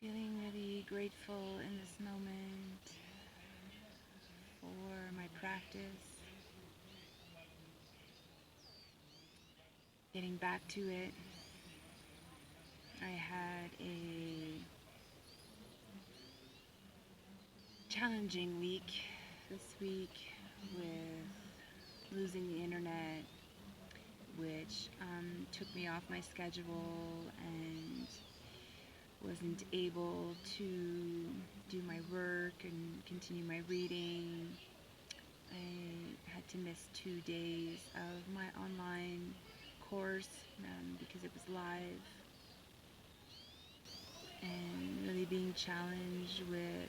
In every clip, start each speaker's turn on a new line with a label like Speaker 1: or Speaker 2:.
Speaker 1: Feeling really grateful in this moment for my practice, getting back to it. I had a challenging week this week with losing the internet, which took me off my schedule and wasn't able to do my work and continue my reading. I had to miss 2 days of my online course because it was live, and really being challenged with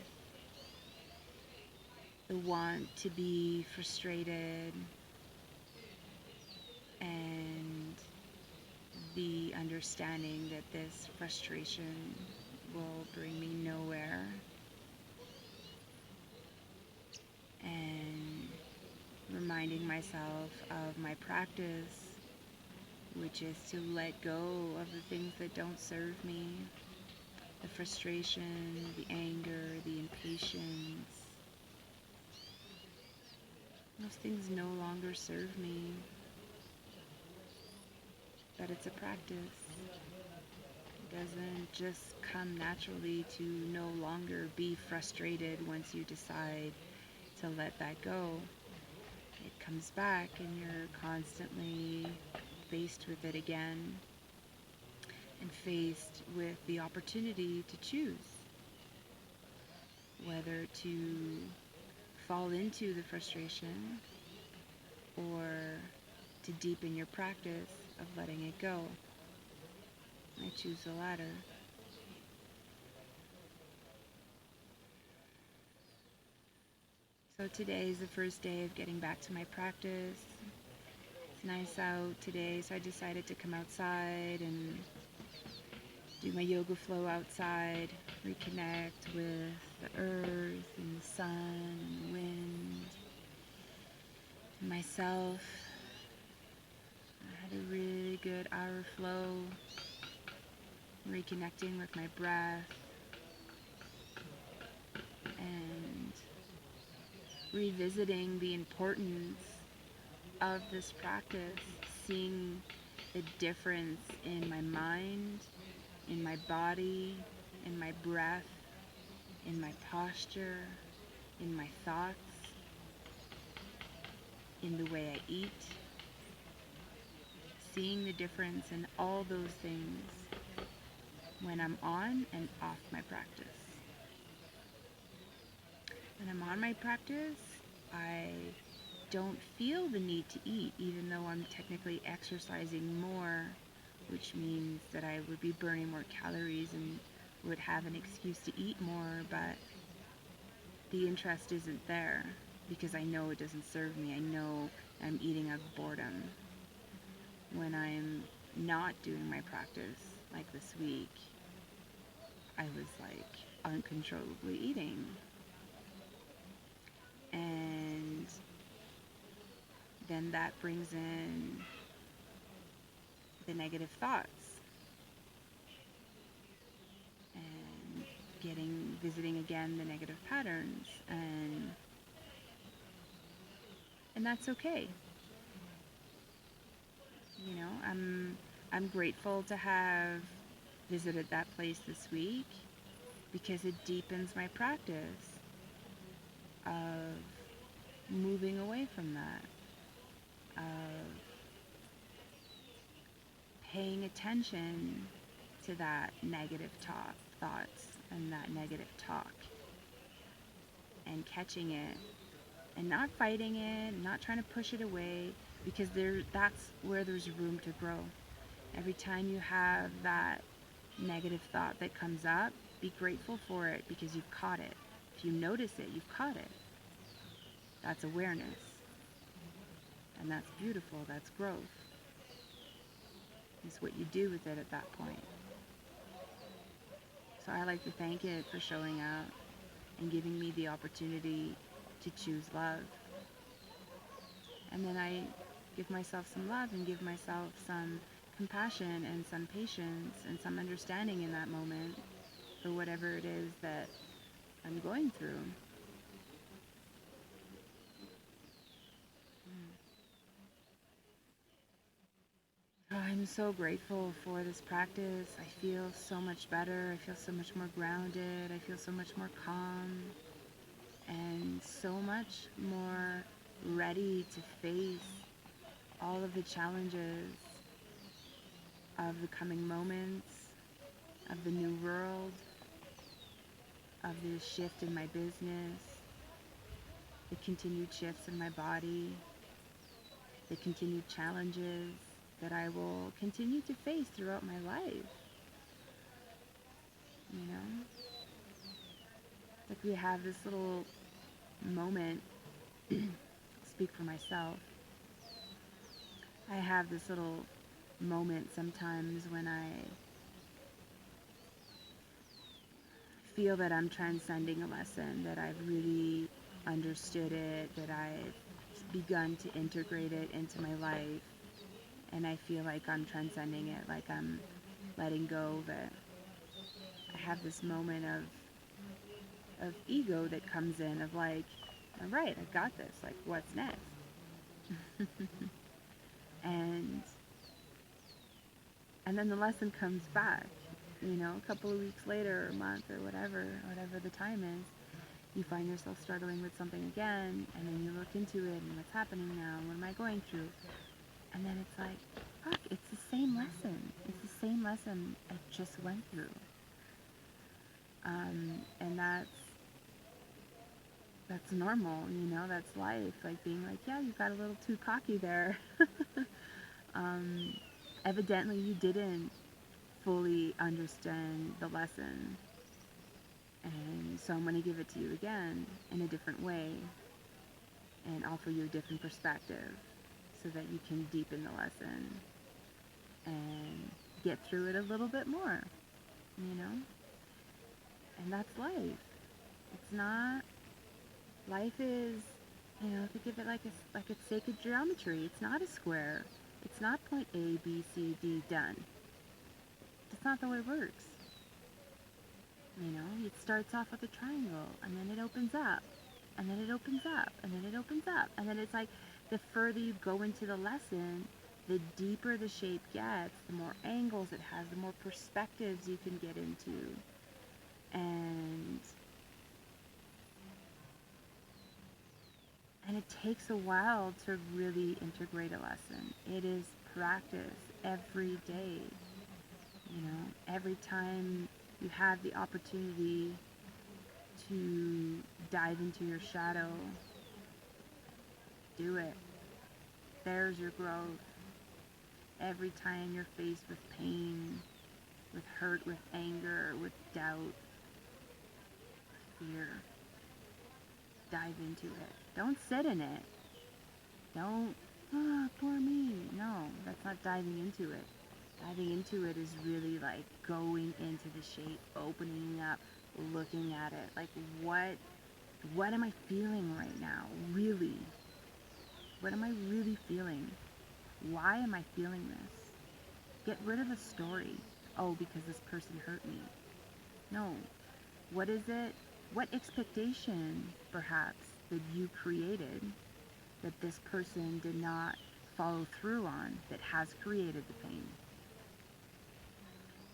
Speaker 1: the want to be frustrated and the understanding that this frustration will bring me nowhere, and reminding myself of my practice, which is to let go of the things that don't serve me, the frustration, the anger, the impatience. Those things no longer serve me, but it's a practice. It doesn't just come naturally to no longer be frustrated once you decide to let that go. It comes back and you're constantly faced with it again and faced with the opportunity to choose whether to fall into the frustration or to deepen your practice of letting it go. I choose the latter. So today is the first day of getting back to my practice. It's nice out today, so I decided to come outside and do my yoga flow outside, reconnect with the earth and the sun and the wind and myself. I had a really good hour flow, reconnecting with my breath and revisiting the importance of this practice, seeing the difference in my mind, in my body, in my breath, in my posture, in my thoughts, in the way I eat, seeing the difference in all those things when I'm on and off my practice. When I'm on my practice, I don't feel the need to eat, even though I'm technically exercising more, which means that I would be burning more calories and would have an excuse to eat more, but the interest isn't there because I know it doesn't serve me. I know I'm eating out of boredom. When I'm not doing my practice, like this week, I was like uncontrollably eating. And then that brings in the negative thoughts and visiting again the negative patterns, and that's okay. You know, I'm grateful to have visited that place this week because it deepens my practice of moving away from that, of paying attention to that negative thoughts and that negative talk, and catching it and not fighting it, not trying to push it away, because that's where there's room to grow. Every time you have that negative thought that comes up, be grateful for it because you've caught it. If you notice it, you've caught it. That's awareness. And that's beautiful. That's growth. It's what you do with it at that point. So I like to thank it for showing up and giving me the opportunity to choose love. And then I give myself some love and give myself some compassion and some patience and some understanding in that moment. for whatever it is that I'm going through. Oh, I'm so grateful for this practice. I feel so much better. I feel so much more grounded. I feel so much more calm and so much more ready to face all of the challenges of the coming moments, of the new world, of the shift in my business, the continued shifts in my body, the continued challenges that I will continue to face throughout my life. You know, like we have this little moment, speak for myself. I have this little moment sometimes when I feel that I'm transcending a lesson, that I've really understood it, that I've begun to integrate it into my life, and I feel like I'm transcending it, like I'm letting go of it. I have this moment of ego that comes in, of like, all right, I got this, like what's next? and and then the lesson comes back, you know, a couple of weeks later, or a month, or whatever the time is. You find yourself struggling with something again, and then you look into it, and what's happening now, what am I going through? And then it's like, fuck, it's the same lesson. It's the same lesson I just went through. And that's normal, you know, that's life. Like being like, yeah, you got a little too cocky there. um, Evidently, you didn't fully understand the lesson. And so I'm going to give it to you again in a different way and offer you a different perspective so that you can deepen the lesson and get through it a little bit more, you know? And that's life. It's not, life is, you know, think of it like it's sacred geometry. It's not a square. It's not point A, B, C, D, done. That's not the way it works. You know, it starts off with a triangle, and then it opens up, and then it opens up, and then it opens up, and then it's like the further you go into the lesson, the deeper the shape gets, the more angles it has, the more perspectives you can get into. And it takes a while to really integrate a lesson. It is practice every day. You know, every time you have the opportunity to dive into your shadow, do it. There's your growth. Every time you're faced with pain, with hurt, with anger, with doubt, fear, dive into it. Don't sit in it. Don't, poor me. No, that's not diving into it. Diving into it is really like going into the shape, opening up, looking at it. Like what am I feeling right now? Really? What am I really feeling? Why am I feeling this? Get rid of the story. Oh, because this person hurt me. No. What is it? What expectation, perhaps, that you created that this person did not follow through on that has created the pain?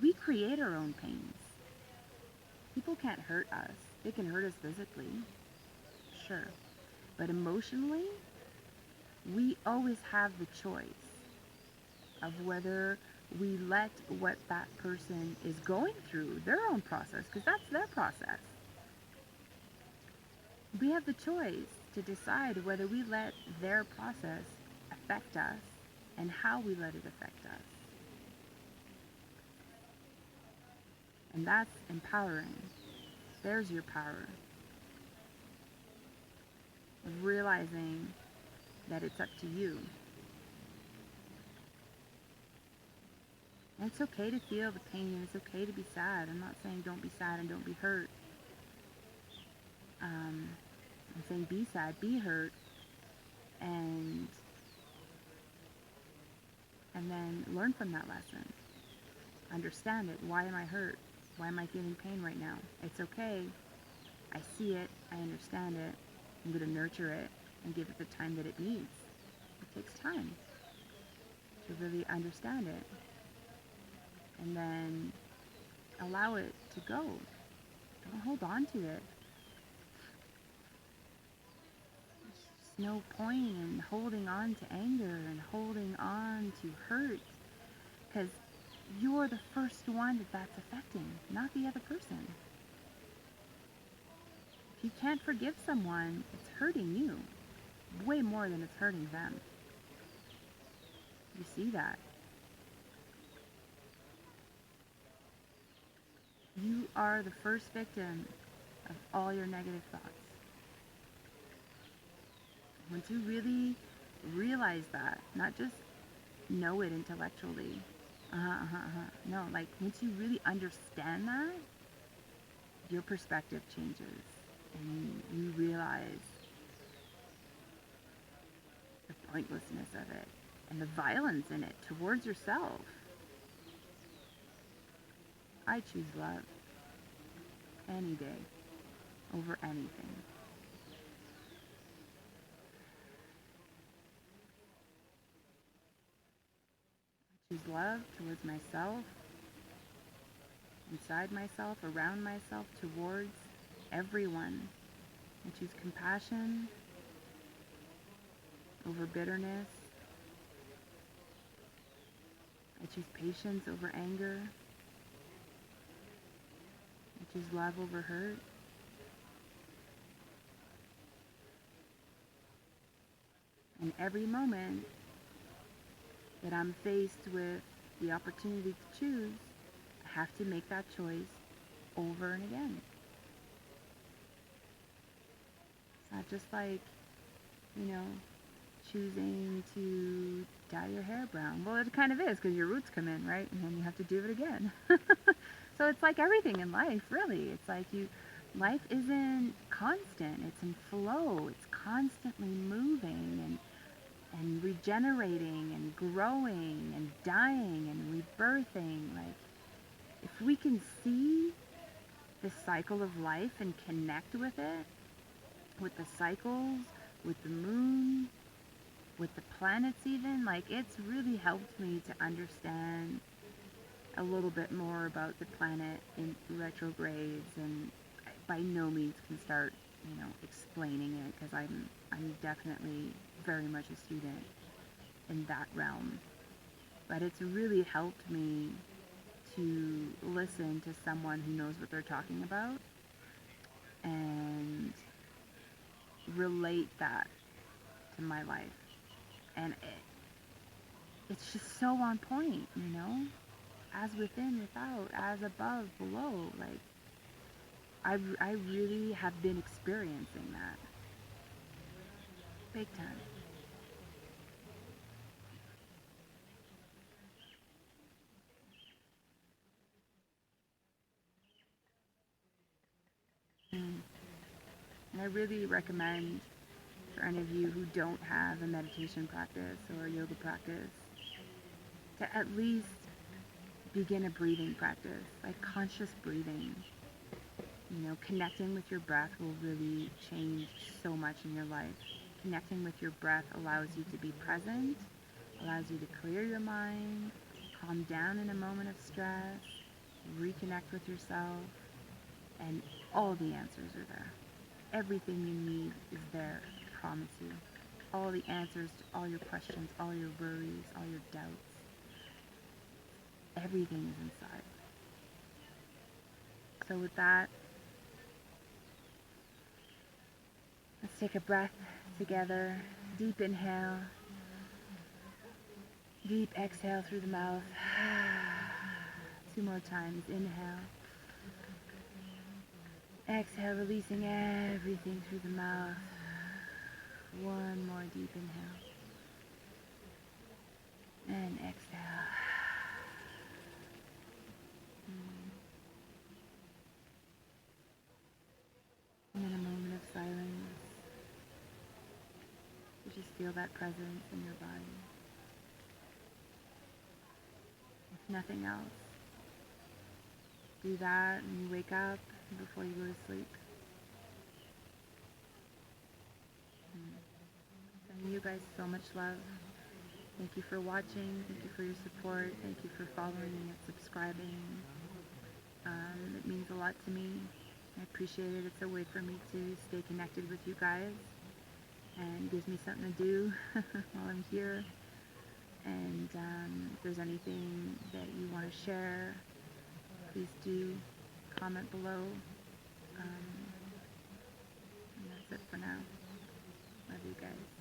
Speaker 1: We create our own pains. People can't hurt us. They can hurt us physically, sure. But emotionally, we always have the choice of whether we let what that person is going through, their own process, because that's their process. We have the choice to decide whether we let their process affect us and how we let it affect us. And that's empowering. There's your power. Of realizing that it's up to you. And it's okay to feel the pain, and it's okay to be sad. I'm not saying don't be sad and don't be hurt. I'm saying be sad, be hurt, and then learn from that lesson. Understand it. Why am I hurt? Why am I feeling pain right now? It's okay. I see it. I understand it. I'm going to nurture it and give it the time that it needs. It takes time to really understand it. And then allow it to go. Don't hold on to it. There's no point in holding on to anger and holding on to hurt, because you're the first one that's affecting, not the other person. If you can't forgive someone, it's hurting you way more than it's hurting them. You see that. You are the first victim of all your negative thoughts. Once you really realize that, not just know it intellectually, no, like once you really understand that, your perspective changes and you realize the pointlessness of it and the violence in it towards yourself. I choose love any day over anything. I choose love towards myself, inside myself, around myself, towards everyone. I choose compassion over bitterness. I choose patience over anger. I choose love over hurt. And every moment that I'm faced with the opportunity to choose, I have to make that choice over and again. It's not just like, you know, choosing to dye your hair brown. Well, it kind of is, because your roots come in, right? And then you have to do it again. So it's like everything in life, really. It's like life isn't constant. It's in flow. It's constantly moving and regenerating and growing and dying and rebirthing. Like, if we can see the cycle of life and connect with it, with the cycles, with the moon, with the planets even, like, it's really helped me to understand a little bit more about the planet in retrogrades, and I by no means can start, explaining it, because I'm definitely very much a student in that realm. But it's really helped me to listen to someone who knows what they're talking about and relate that to my life. And it's just so on point. As within, without, as above, below. Like, I really have been experiencing that big time. Mm. And I really recommend for any of you who don't have a meditation practice or a yoga practice to at least begin a breathing practice, like conscious breathing. Connecting with your breath will really change so much in your life. Connecting with your breath allows you to be present, allows you to clear your mind, calm down in a moment of stress, reconnect with yourself, and all the answers are there. Everything you need is there, I promise you. All the answers to all your questions, all your worries, all your doubts. Everything is inside. So with that, let's take a breath together. Deep inhale. Deep exhale through the mouth. 2 more times. Inhale. Exhale, releasing everything through the mouth. 1 more deep inhale. And exhale. And then a moment of silence. You just feel that presence in your body. If nothing else, do that when you wake up before you go to sleep. Sending you guys so much love. Thank you for watching. Thank you for your support. Thank you for following and subscribing. It means a lot to me. I appreciate it. It's a way for me to stay connected with you guys and gives me something to do while I'm here. And if there's anything that you want to share, please do comment below. And that's it for now. Love you guys.